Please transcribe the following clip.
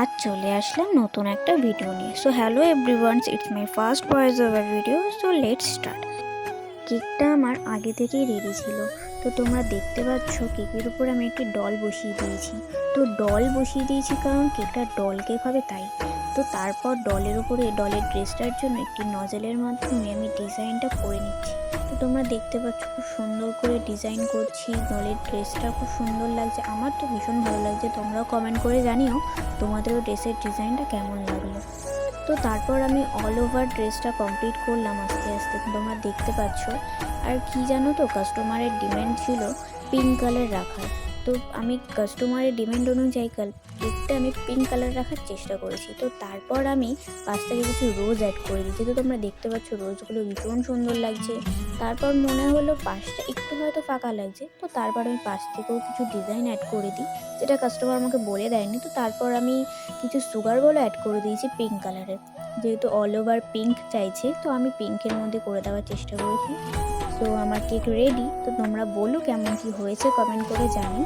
আজ চলে আসলাম নতুন একটা ভিডিও নিয়ে। So hello everyone's, it's my first voice over video. So let's start. কেকটা আমার আগে থেকেই রেডি ছিল। তো তোমরা দেখতে পাচ্ছ কেকের উপর আমি একটি ডল বসিয়ে দিয়েছি। তো ডল বসিয়ে দিয়েছি কারণ কেকটা ডল কেক হবে তাই। তো তারপর ডলের উপরে ডলের ড্রেসটার জন্য একটি নজেলের মাধ্যমে আমি ডিজাইনটা করে নিচ্ছি। তো তোমরা দেখতে পাচ্ছ খুব সুন্দর করে ডিজাইন করছি। ডলের ড্রেসটা খুব সুন্দর লাগছে, আমার তো ভীষণ ভালো লাগছে। তোমরাও কমেন্ট করে জানিও তোমাদেরও ড্রেসের ডিজাইনটা কেমন লাগলো। তো তারপর আমি অল ওভার ড্রেসটা কমপ্লিট করলাম আস্তে আস্তে, তোমরা দেখতে পাচ্ছ। আর কি জানো তো, কাস্টমারের ডিমান্ড ছিল পিঙ্ক কালার রাখার। তো আমি কাস্টমারের ডিমান্ড অনুযায়ী কেকটা আমি পিঙ্ক কালার রাখার চেষ্টা করেছি। তো তারপর আমি পাশ থেকে কিছু রোজ অ্যাড করে দিচ্ছি। তো তোমরা দেখতে পাচ্ছ রোজগুলো ভীষণ সুন্দর লাগছে। তারপর মনে হলো পাশটা একটু হয়তো ফাঁকা লাগছে, তো তারপর আমি পাশ থেকেও কিছু ডিজাইন অ্যাড করে দিই, যেটা কাস্টমার আমাকে বলে দেয়নি। তো তারপর আমি কিছু সুগার বলও অ্যাড করে দিয়েছি পিঙ্ক কালারের, যেহেতু অল ওভার পিঙ্ক চাইছে তো আমি পিঙ্কের মধ্যে করে দেওয়ার চেষ্টা করেছি। তো আমার কেক রেডি। তো তোমরা বলো কেমন কি হয়েছে, কমেন্ট করে জানি।